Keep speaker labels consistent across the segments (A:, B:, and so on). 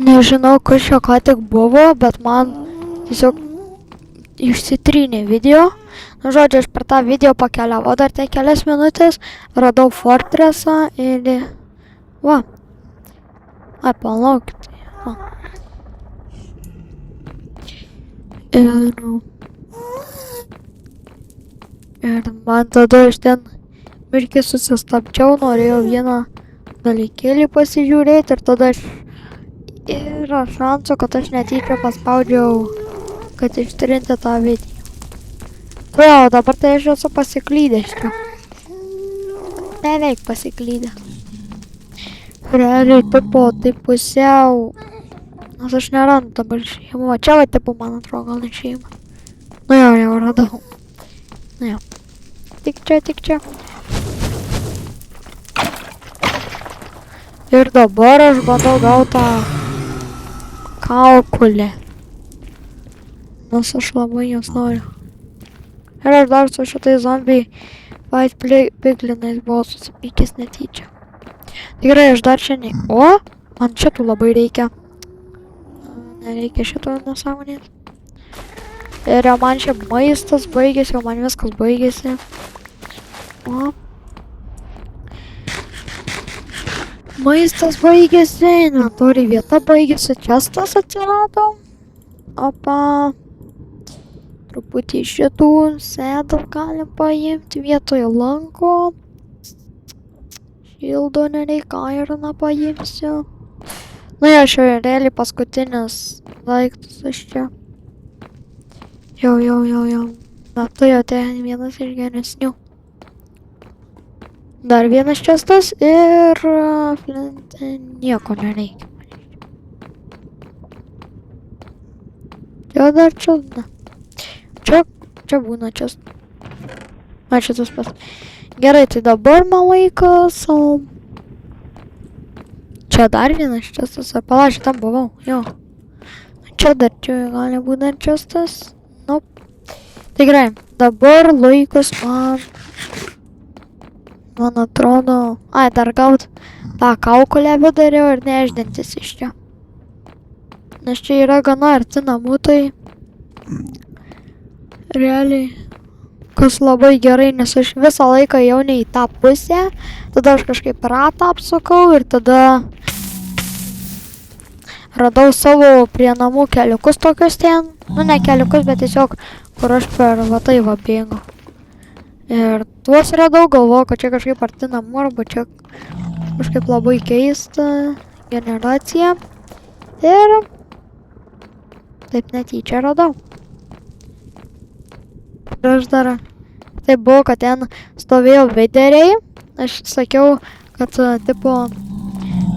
A: Nežinau, kas čia ką tik buvo, bet man tiesiog išsitrynė video. Nu, žodžiu, aš per tą video pakeliavau dar tai kelias minutės, radau fortresą ir... Va. Ai, palaukit. Va. Ir man tada iš ten mirkį susistabdžiau, norėjau vieną dalykėlį pasižiūrėti ir tada yra šansų, kad aš netyčia paspaudžiau, kad ištrinti tą video. Tai jau, dabar tai aš esu pasiklydęs čia. Beveik pasiklydęs. Realiai tipo, tai pusiau... Nes aš nerandu dabar šeimą. Čia va tipo, man atrodo, gal ne šeimą. Nu jau radau. Nu jau. Tik čia. Ir dabar aš bandau gauti tą kaukulę. Nes aš labai jos noriu. Ir aš dar su šitai zombiai White Piglinais buvau susipykęs netyčia. Tikrai aš dar čia ne... O! Man šitų labai reikia. Nereikia šito nesąmonės. Ir jau man čia maistas baigėsi, jau man viskas baigėsi. O. Maistas baigėsi, inventoriai vieta baigėsi, čestas atsirado. Opa. Truputį šitų sėdų galim paimti vietoje lanko. Šildo nereikia, ironą paimsiu. Nu jau šio realiai paskutinis daiktas aš čia. Jau. Bet tai jau ten vienas iš geresnių. Dar vienas čestas ir flintė nieko nereikia. Jau dar čia, ne. Čia būna čestas. A, čia tas pats. Gerai, tai dabar man laikas, o... Čia dar vienas čestas, ar palauk, tam buvau, jo. Čia dar, čia gali būti dar čestas. Nope. Tai gerai, dabar laikas man atrodo... Ai, dar gaut tą kaukulę vidariau ir neišdintis iš čia. Nes čia yra gana arti namų, tai... Realiai, kas labai gerai, nes aš visą laiką jau ne į tą pusę, tada aš kažkaip ratą apsukau ir tada radau savo prie namų keliukus tokius ten, nu ne keliukus, bet tiesiog, kur aš per va tai va bėgu. Ir tuos radau, galvoju, kad čia kažkaip arti namų, arba čia kažkaip labai keista generacija. Ir taip netyčia radau. Ir aš dar, tai buvo, kad ten stovėjo videriai, aš sakiau, kad tipo,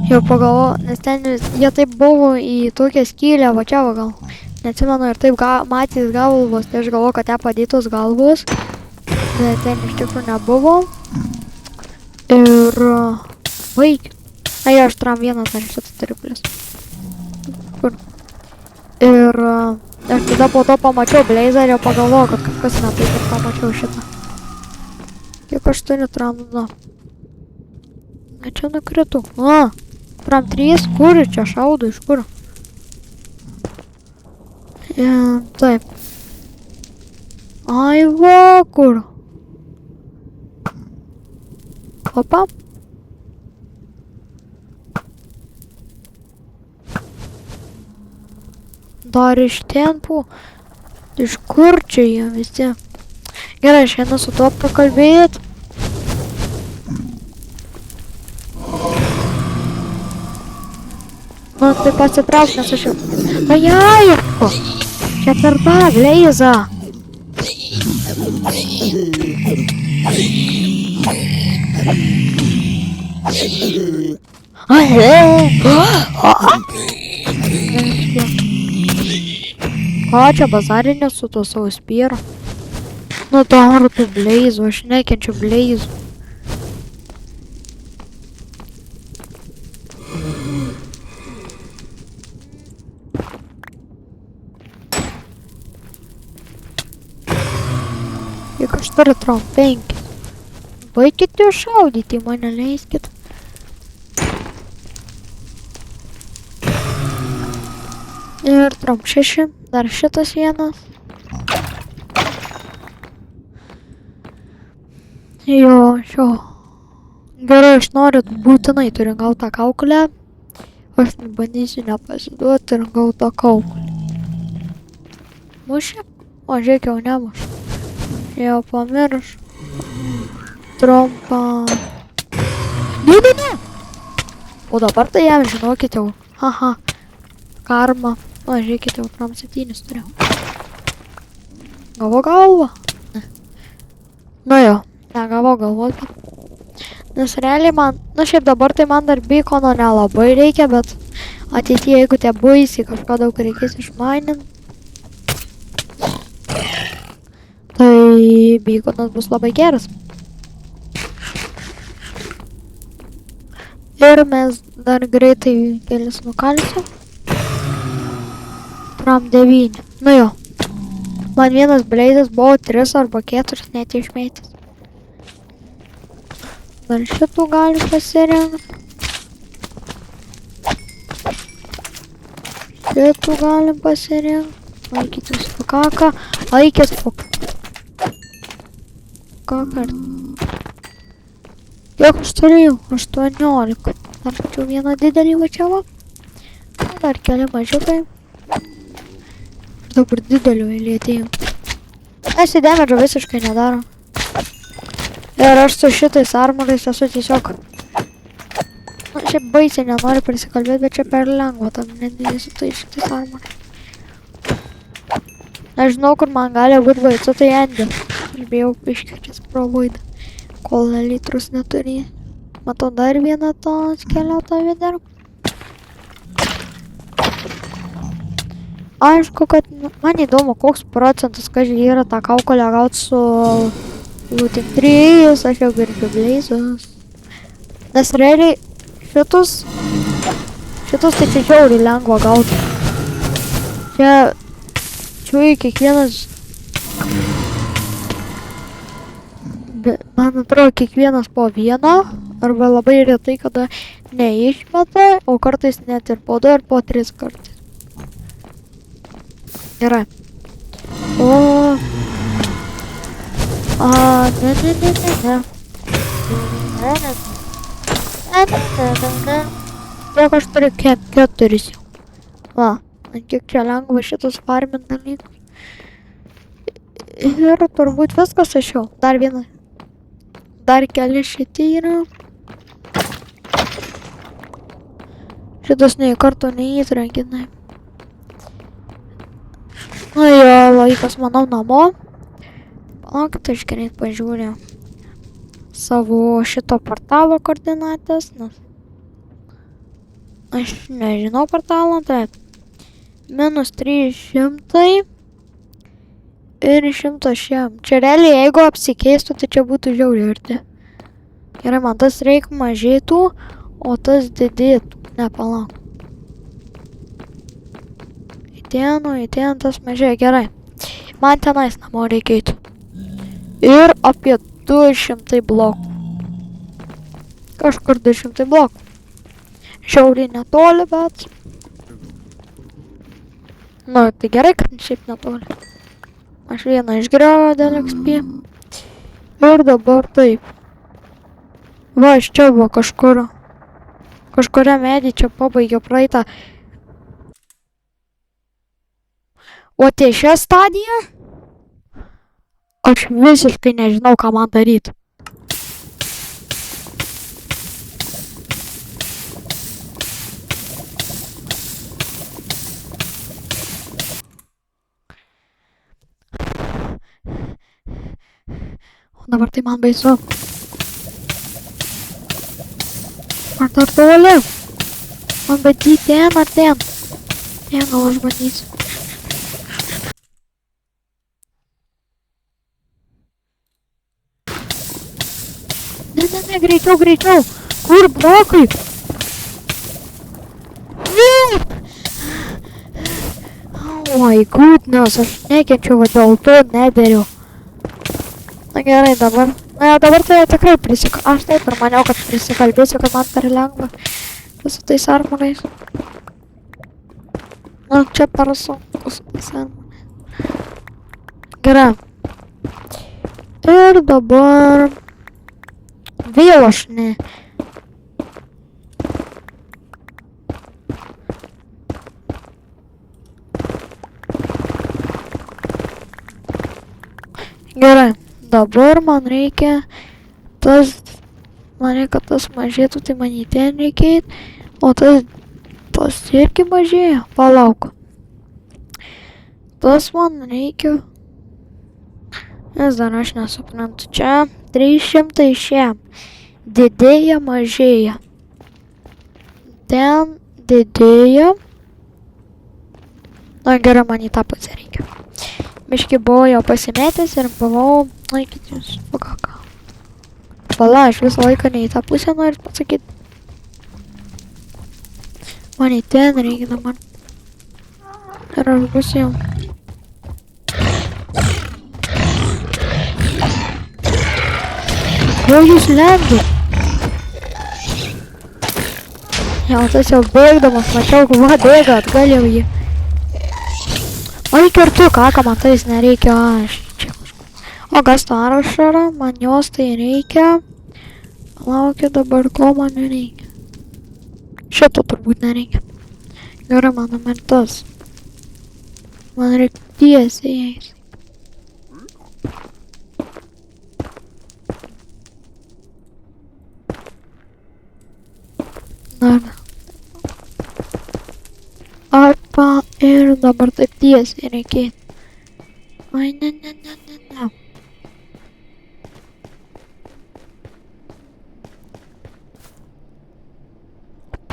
A: jau pagalvoju, nes ten jie taip buvo į tokią skylę, va čia va gal, neatsimenu, ir taip matys galvos, tai aš galvoju, kad ten padėtos galvos, bet ten iš tikrųjų nebuvo. Ir vaikit, ai aš tram vieną dar šitą turiu plius. Kur? Ir aš tada po to pamačiau blazerį, pagalvojau, kad kažkas ne taip ir pamačiau šitą. Kiek aš turiu tramų, na. Na čia nukritu. A, tram 3, kur čia šaudo, iš kur? Taip. Ai va, kur? Opa. Dar iš ten buvo. Iš kur čia jie visi? Gerai, aš einu su tuo pakalbėt. Nu, tai pasitrauk, nes aš jau... Ajajako! Čia per tą bleizą. Ką čia bazarinė su tuo savo spyru? Nu dar tų bleizų, aš nekenčiu bleizų. Juk aš turiu trom 5. Baikit jūs šaudyti, mane leiskit. Ir trom 6. Dar šitas vienas. Jo, šio. Gerai, aš noriu, būtinai turiu gauti tą kaukulę. Aš bandysiu nepasiduoti ir gauti tą kaukulę. Mušė? O, žiūrėk, jau nemuš. Jau pamirš. Trumpa. Ne. O dabar tai jam, žinokit jau. Haha. Karma. O, žiūrėkit, jau tram 7 turiu. Gavo galvą? Ne. Nu jo, negavo galvos. Nes realiai man, nu šiaip dabar tai man dar beakono nelabai reikia, bet ateityje, jeigu tie baisiai kažką daug reikės išmainint, tai beakonas bus labai geras. Ir mes dar greitai kelis nukalsim. Tram 9. Nu jo. Man vienas bleizas buvo 3 arba 4 net išmėtęs. Dar šitų gali pasirinkti. Šitų galim pasirinkti. Laikytis fukaką. Laikės fukaką. Kiek aš turėjau? 18. Dar pačiau vieną didelį vačiavą. Dar keli mažiukai. Ir dabar didelių eilėtėjų. Esi damage visiškai nedaro. Ir aš su šitais armorais esu tiesiog... Nu, šiaip baisiai nenoriu prisikalbėti, bet čia per lengva tam nedėsiu tai šitais armorais. Nežinau, kur man gali būti baisu, tai endė. Aš bijau iškėčias pro vaidą, kol litrus neturėjai. Matau dar vieną to skeleto vidarą. Aišku, kad man įdomu, koks procentas, kažkai yra tą kaukolę gauti su... Looting 3, aš jau girdžiu bleizus. Nes realiai šitus tai čia žiauriai lengva gauti. Čia kiekvienas... Man atrodo, kiekvienas po vieną, arba labai retai, kada neišmeta, o kartais net ir po 2 ir po 3 kartais. Gerai. O... Ne. Tiek aš turiu 4 jau. Va, kiek čia lengva šitus farmint dalykus. Ir turbūt viskas iš jau. Dar vieną. Dar keli šitie yra. Šitas nei karto neįtrenginai. Nu jo, laikas manau namo. Palaukit, aš greit pažiūrėjau savo šito portalo koordinatės, nes aš nežinau portalo, tai -300 ir 100. Čia realiai, jeigu apsikeistų, tai čia būtų žiauriai arti. Gerai, man tas reik mažėtų, o tas didėtų. Ne, palauk. Į tas mažėja, gerai. Man tenais namo reikėtų. Ir apie 200 blokų. Kažkur 200 blokų. Šiauriai netoli, bet... Nu, tai gerai, kad šiaip netoli. Aš vieną išgriauju dėl XP. Ir dabar taip. Va, aš čia buvo kažkur. Kažkuria medį čia pabaigiau praeitą. O tai šią stadiją? Aš visiškai nežinau, ką man daryti. O dabar tai man baisu. Ar dar toli? Man bandyti ten ar ten? Ne, gal aš bandysiu. Ne, greičiau. Kur blokai? Oh my goodness, aš nekenčiu, va dėl to neberiu. Na gerai, dabar. Na, dabar tai tikrai aš taip ir maniau, kad prisikalbėsiu, kad man per lengva su tais armorais. Nu, čia per sunkus. Gerai. Ir dabar... Vėl aš ne. Gerai. Dabar man reikia tas... Man reikia tas mažėtų, tai man į ten reikia eit. O tas irgi mažėja. Palauk. Tas man reikia... Nes dar aš nesuprantu. Čia 300 šiam. Didėja, mažėja. Ten didėja. Na gerai, man į tą pusę reikia. Biški buvau jau pasimetęs ir buvau... Laikyt jūs. Ką. Pala, aš visą laiką ne į tą pusę noriu pasakyti. Man į ten reikia dabar. Ir aš bus jau. Jau jūs lendu. Jau tas jau bėgdamas, mačiau, va bėga, atgal jau jį. O reikia ir tu, ką man tais nereikia, aš čia kažką. O Gastaras yra, man jos tai reikia. Laukia dabar, ko man nereikia. Šito turbūt nereikia. Gerai, mano mentas. Man reikia tiesiai eis. Arba ir dabar taip tiesiai reikėtų. Ai, ne.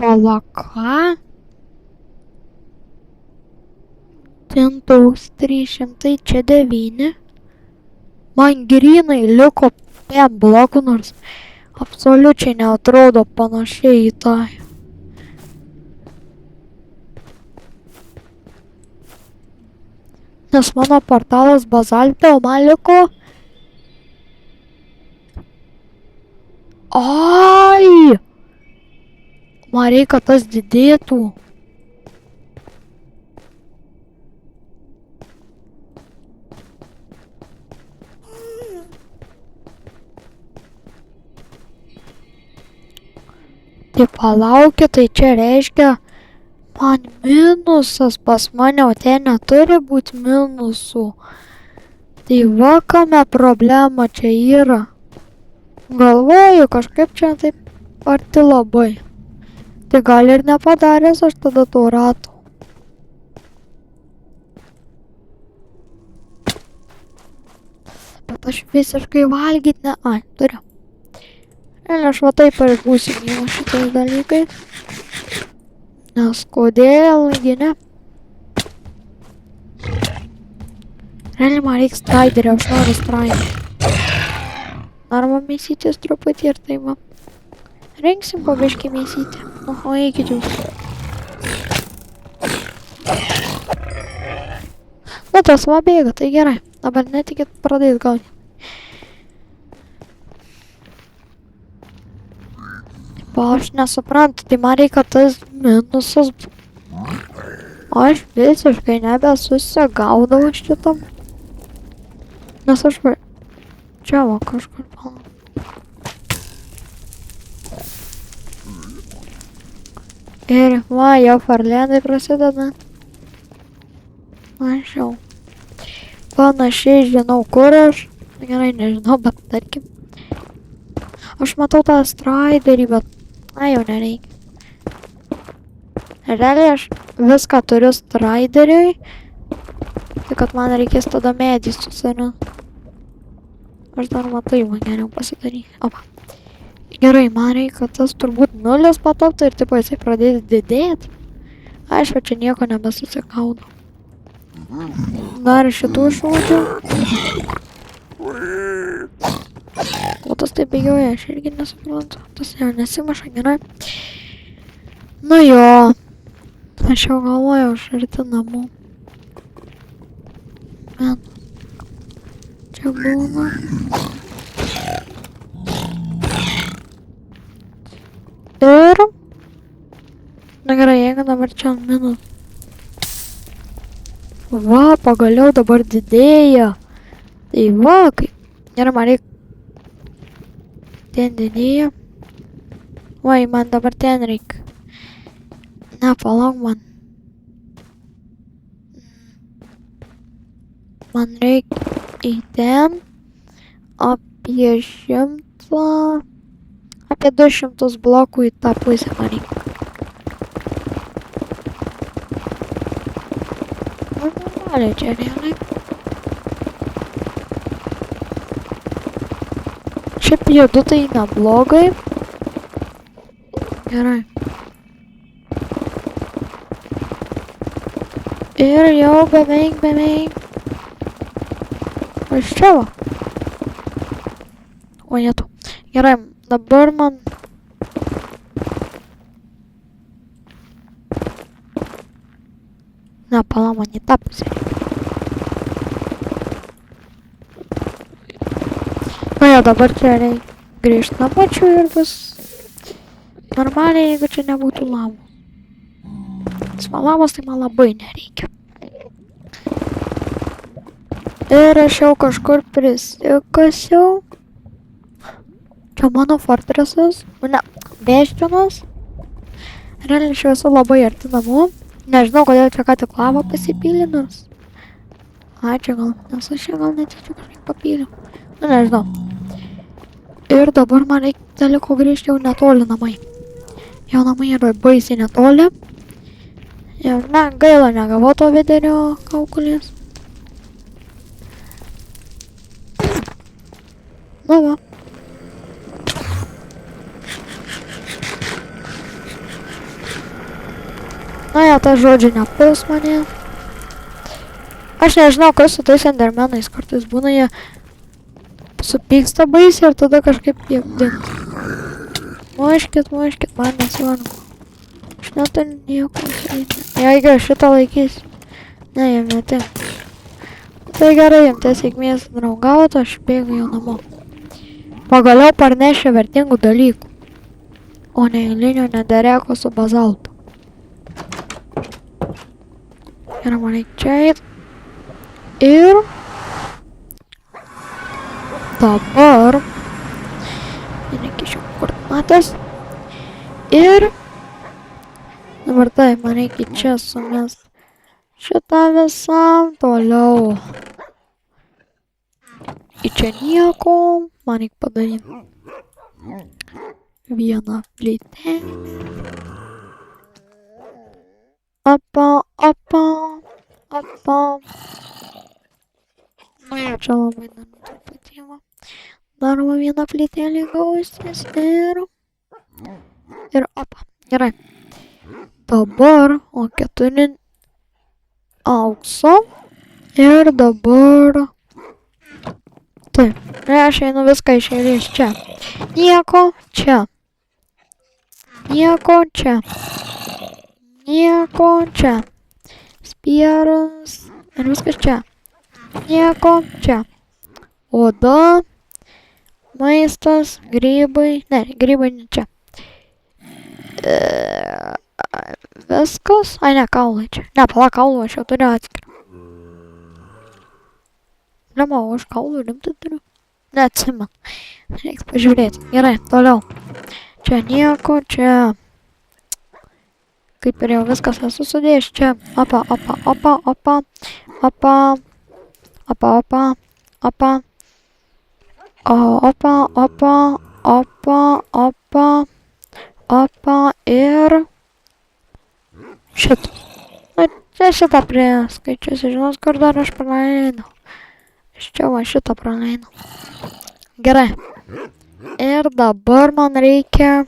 A: Palaka. Ten 300, čia 9. Man grynai liko 5 blokų, nors absoliučiai neatrodo panašiai į tą. Nes mano portalas bazalte, o man liko... Ai! Man reikia tas didėtų. Tai palaukit, tai čia reiškia, man minusas pas mane, o ten neturi būti minusų. Tai va, kame problema čia yra. Galvoju, kažkaip čia taip arti labai. Tai gal ir nepadaręs aš tada to rato. Bet aš visiškai valgyt ne... Ai, turiu. Ir aš va taip ir būsiu jau šitais dalykais. Nes kodėlgi ne? Realiai man reikia straiderio, aš noriu straiderį. Arba mėsytis truputį ir tai va. Rinksim po biškį mėsyti. O eikit jūs. Nu tas va bėga, tai gerai. Dabar netikit pradėt gaudyti. Aš nesuprantu, tai man reikia tas minusas. Aš visiškai nebesusigaudau šitam. Nes aš va... Čia va kažkur palauk. Ir va, jau farlėnai prasideda. Aš jau panašiai žinau, kur aš. Gerai, nežinau, bet tarkim. Aš matau tą straiderį, bet... Na, jau nereikia. Realiai aš viską turiu straideriui. Tai kad man reikės tada medį susirinkti. Aš dar matai, man geriau pasidaryti. Opa. Gerai, man reikia tas turbūt 0 pataptų ir tipo jisai pradės didėti. Aišku, čia nieko nebesusigaudo. Dar šitų šūdžių. O tas taip bėgioja, aš irgi nesuprantu. Tas jau nesimaša, gerai. Nu jo. Aš jau galvoju, aš arti namų. Men. Čia būna. Ir... Na gerai, jeigu dabar čia minus. Va, pagaliau dabar didėja. Tai va, kaip. Gerai, man reikia. Ten didėja. Vai, man dabar ten reikia. Ne, palauk man. Man reikia į ten apie 100, apie 200 blokų į tą pusę man reikia. Normaliai čia realiai. Šiaip judu tai neblogai. Gerai. Ir jau beveik. Aš čia va. O jetu. Gerai, dabar man... Ne, pala, man į tą pusę. Na jo, dabar čia reikia grįžti namučių ir bus normaliai, jeigu čia nebūtų lavų. Nes man lavos tai man labai nereikia. Ir aš jau kažkur prisikasiau. Čia mano fortresas. Ne, Bėščianas. Realiai aš esu labai arti namų. Nežinau, kodėl čia ką tik lava pasipylė, nors... A, čia gal... Nes aš čia gal netyčia kažkaip papyliau. Nu, nežinau. Ir dabar man reikia dalyko grįžti jau netoli namai. Jau namai yra baisiai netoli. Ir ne, gaila negavau to vidurio kaukulės. Na va. Na jo, ta žodžiu nepuls mane. Aš nežinau, kas su tais endermenais kartais būna, jie supyksta baisiai ir tada kažkaip jie dingo. Muškit, man nesvarbu. Aš neturiu nieko sakyti. Jeigu aš šitą laikysiu. Ne, jiem netinka. Tai gerai, jiem tie sėkmės draugauti, aš bėgu jau namo. Pagaliau parnešė vertingų dalykų. O ne eilinio nedereko su bazaltu. Ir man reikia čia eit. Ir dabar reikia šių koordinatės. Ir dabar tai man reikia čia sumest šitą visą. Toliau į čia nieko. Man reikia padaryti vieną plytelę. Apa. Nu jau čia labai dar truputį va. Dar va vieną plytelį gausis ir apa. Gerai. Dabar o 4 aukso ir dabar taip. Ir aš einu viską iš eilės čia. Nieko čia. Nieko čia. Nieko čia. Spieras. Ir viskas čia. Nieko čia. Oda. Maistas. Grybai. Ne, grybai ne čia. Viskas. Ai ne, kaulai čia. Ne, pala kaulų aš jau turiu atskirą. Lemau, aš kaulų rimtai turiu. Neatsimenu. Reiks pažiūrėti. Gerai, toliau. Čia nieko, čia... Kaip ir jau viskas esu sudėjęs čia. Apa. Ir šitą. Na, čia šitą priskaičiuosi, žinos, kur dar aš praleidau. Iš čia va šitą praleidau. Gerai. Ir dabar man reikia...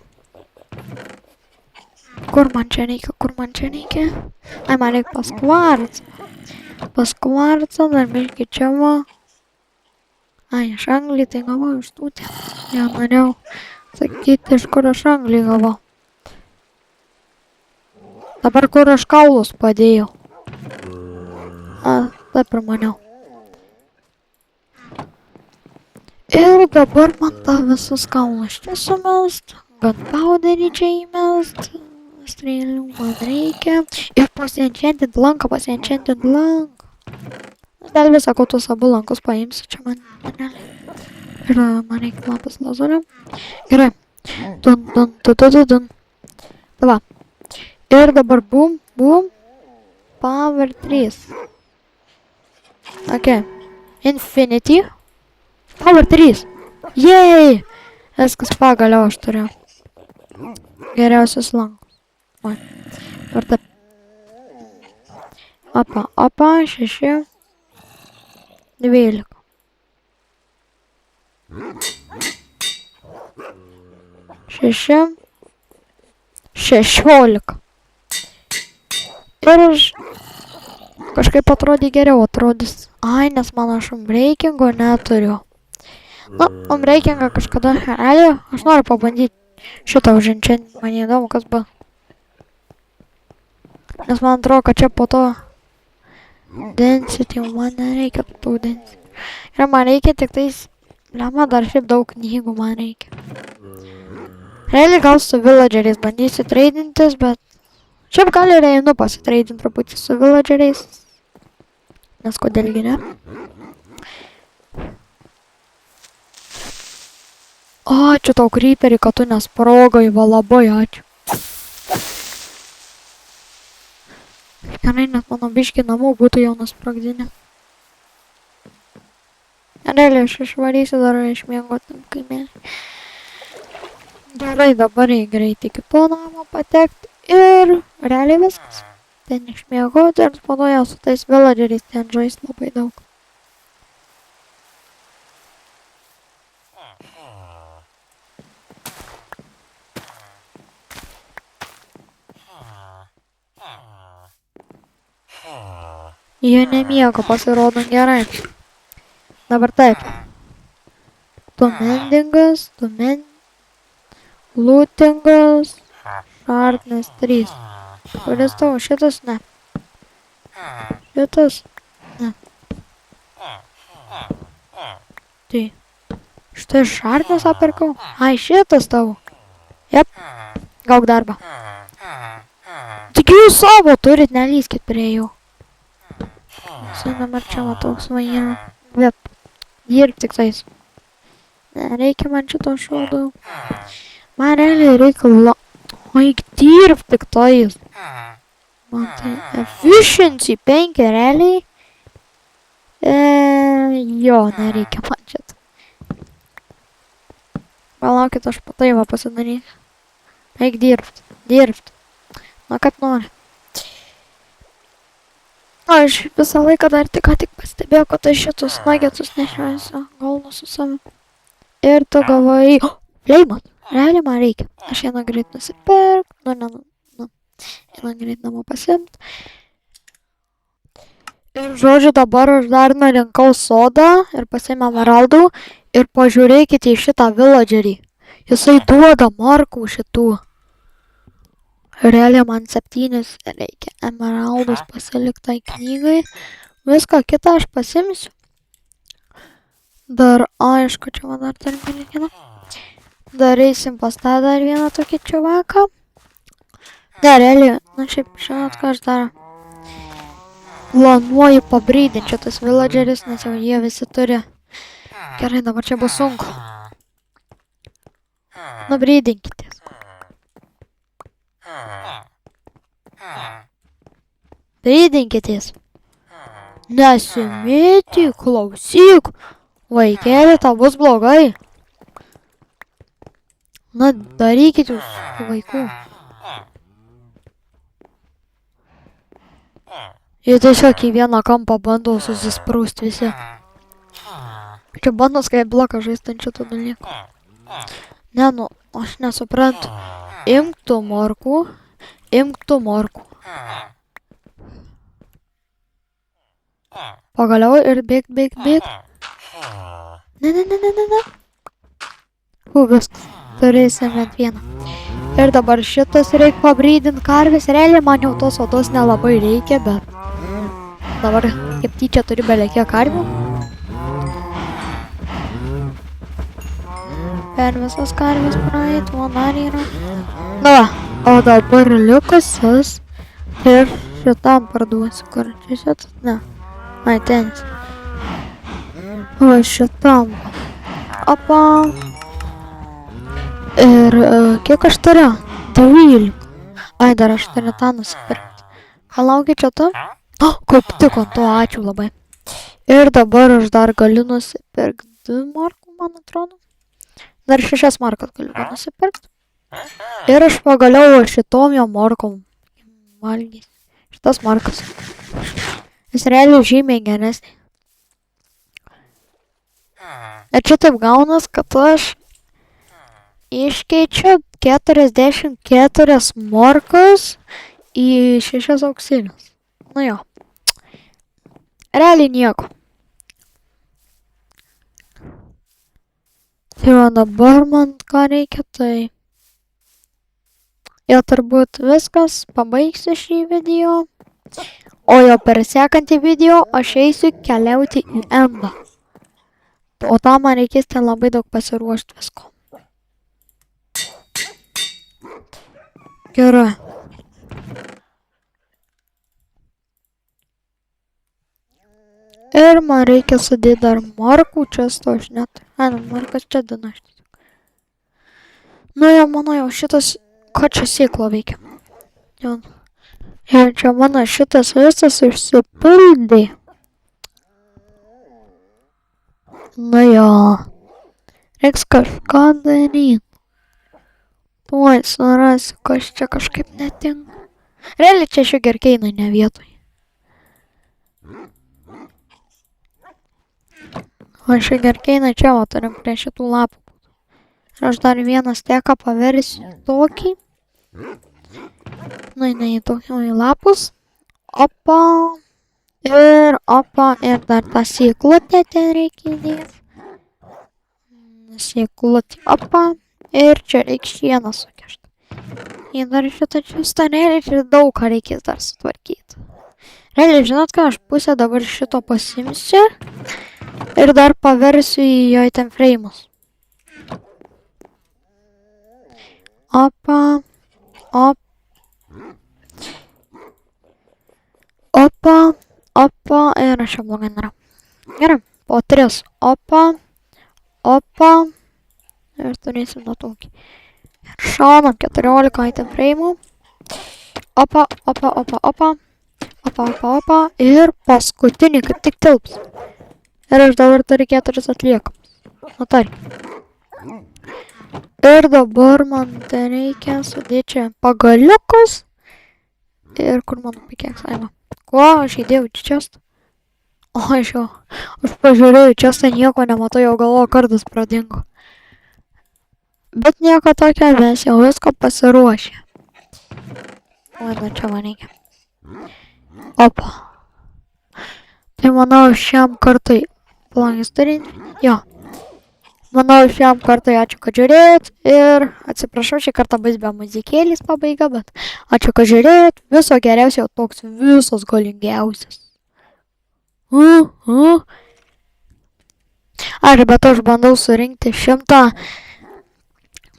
A: Kur man čia reikia? Ai, man reikia pas kvarcą. Pas kvarcą, dar biškį čia va. Ai, aš anglį tai gavau iš tūtę. Ja, norėjau sakyti, iš kur aš anglį gavau. Dabar kur aš kaulus padėjau. A, taip ir maniau. Ir dabar man tą visus kaulus čia sumest. Gunpowderį čia įmest. Strėlių man reikia. Ir pasienčentinti lanką. Gal visą, ko tuos abu lankus paimsiu, čia man nerealiai. Ir man reikia lapas lazulio. Gerai. Dun, dun, dun, dun, dun, dun. Tai va. Ir dabar bum, bum. Power 3. Ok. Infinity. Power 3. Jei! Viskas pagaliau aš turiu. Geriausias lankus. Oi. Ir taip. Opa, opa, 6. 12. Šeši. 16. Ir aš kažkaip atrodė geriau atrodys. Ai, nes mano aš umbreikingo neturiu. Nu, umbreikingą kažkada realiai aš noriu pabandyti šitą užimčią. Man įdomu, kas buvo. Nes man atrodo, kad čia po to density, man nereikia tų density. Ir man reikia tik tais, man dar šiaip daug knygų man reikia. Realiai gal su villageriais bandysiu treidintis, bet šiaip gal ir einu pasitreidinti truputį su villageriais. Nes kodėlgi ne? Ačiū tau, creeperi, kad tu nesprogai, va labai ačiū. Gerai, net mano biški namų būtų jau nusprogdinę. Realiai aš išvarysiu dar išmiegotam kaimelį. Gerai, dabar į greit iki to namo patekti ir realiai viskas. Ten išmiegoti ir po to jau su tais villageriais ten žaisti labai daug. Jie nemiego, pasirodo gerai. Dabar taip. Mendingas, lootingas, sharpness 3. Kuris tavo? Šitas? Ne. Šitas? Ne. Tai. Štai sharpness apirkau. Ai, šitas tavo. Jep. Gauk darbą. Tik jūs savo turit, nelyskit prie jų. Dabar čia matau svajinę. Bet dirb tik tais. Nereikia man šito šaudo. Man realiai reikia Oik dirb tik tais. Man tai efficiency 5 realiai. Jo, nereikia man šito. Palaukit, aš pataivą pasidarysiu. Eik dirbt. Na kaip nori. Aš visą laiką dar tik pastebėjau, kad aš šitus nuggets'us nešiuosi galvą su savim. Ir tu galvoji, flame'ot, realiai man reikia. Aš vieną greit nusipirk, vieną greit namo pasimt. Ir žodžiu, dabar aš dar nurinkau sodą ir pasiėmė emeraldų ir pažiūrėkite į šitą villagerį. Jisai duoda markų šitų. Realiai man 7 reikia emeraldus pasiliktai knygai. Viską kitą aš pasimsiu. Dar, aišku, čia man dar tarkim reikina. Dar eisim pas tą dar vieną tokį čiuvaką. Ne, realiai, na šiaip, žinot, ką aš dar planuoju pabrydinti šitus villageris, nes jau jie visi turi. Gerai, dabar čia bus sunku. Nubrydinkitės. Brydinkitės. Nesimėti, klausyk. Vaikėlė, tau bus blogai. Na, darykit jūs su vaiku. Jie tiesiog į vieną kampą bando susisprūst visi. Čia bando skybloką žaisti ant šito dalyko. Ne, nu, aš nesuprantu. Imk tų morkų. Pagaliau ir bėg. Ne. Viskas. Turėsim bent vieną. Ir dabar šitas reikia pabrydinti karvės. Realiai man jau tos odos nelabai reikia, bet dabar kaip tyčia turi belekiek karvių. Per visas karvės praeit, man dar yra. Na va, o dabar likusius ir šitam parduosiu. Kur čia šitas? Ne. Ai, tenis. O, šitam. Opa. Ir kiek aš turiu? 12. Ai, dar aš turiu tą nusipirkti. Palaukit čia tu. O, kaip tik ant to, ačiū labai. Ir dabar aš dar galiu nusipirkti 2 markų, man atrodo. Dar 6 markas galiu nusipirkti. Ir aš pagaliau šitom jo morkom valgysiu. Šitas markas. Jis realiai žymiai geresnis. Ir čia taip gaunas, kad aš iškeičiu 44 morkas į 6 auksinius. Nu jo. Realiai nieko. Tai va dabar man ką reikia, tai jau turbūt viskas, pabaigsiu šį video. O jau per sekantį video aš eisiu keliauti į endą. O tam man reikės ten labai daug pasiruošti visko. Gerai. Ir man reikia sudėti dar markų, čia sto aš net. Ai, markas čia dina aš tiesiog. Nu jau mano jau šitas, ką čia sėklo veikia. Jau čia mano šitas visas išsipildė. Nu jo. Reiks kažką daryti. Tuoj surasiu, kas čia kažkaip netinka. Realiai čia šiugerkeinai ne vietoj. O šiugerkeinai čia va turim prie šitų lapų. Ir aš dar vieną steką paversiu tokį. Nu, ne į tokį, o į lapus. Opa. Ir opa. Ir dar tą sėklutę ten reikia įdėti. Sėklutę. Opa. Ir čia reikia šieną sukišti. Ir dar šitą čiustą, realiai čia daug ką reikės dar sutvarkyti. Realiai, žinot ką, aš pusę dabar šito pasimsiu. Ir dar paversiu į jo item frame'us. Opa. Op. Opa. Opa. Ir aš jau blogai nėra. Gerai. Po 3. Opa. Opa. Ir turėsim nuo tokį. Ir šaunam 14 item frame'ų. Opa. Opa. Opa. Opa. Opa. Opa. Opa. Ir paskutinį kaip tik tilps. Ir aš dabar turiu 4 atliekamus. Nu tai. Ir dabar man tai reikia sudėti čia pagaliukus. Ir kur mano pikėks, aima. Kuo aš įdėjau čia? O, aš jau. Aš pažiūrėjau, čia nieko nematau, jau galvoju, kardas pradingo. Bet nieko tokio, mes jau visko pasiruošę. O, nu čia man reikia. Opa. Tai manau šiam kartui. Plangis turinti. Jo. Manau šiam kartui ačiū, kad žiūrėjot. Ir atsiprašau, šį kartą bus be muzikėlės pabaiga, bet ačiū, kad žiūrėjot. Viso geriausio, toks visos galingiausias. Aš bet aš bandau surinkti 100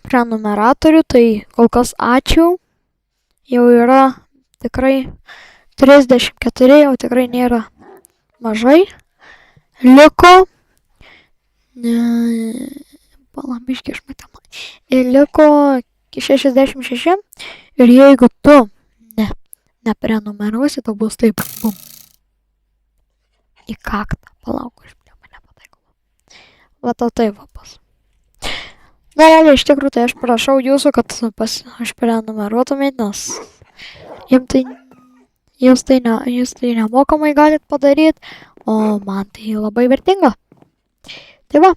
A: prenumeratorių, tai kol kas ačiū. Jau yra tikrai 34, jau tikrai nėra mažai. Liko, palambiškai aš matau, ir liko 66 ir jeigu tu neprenumeruosi, tau bus taip, bum, į kaktą, palauk, aš nepataikau. Va tau taip va bus. Na, realiai, iš tikrųjų, tai aš prašau jūsų, kad aš prenumeruotumėt, nes jūs tai nemokamai galit padaryti, o man tai labai vertinga. Tai va,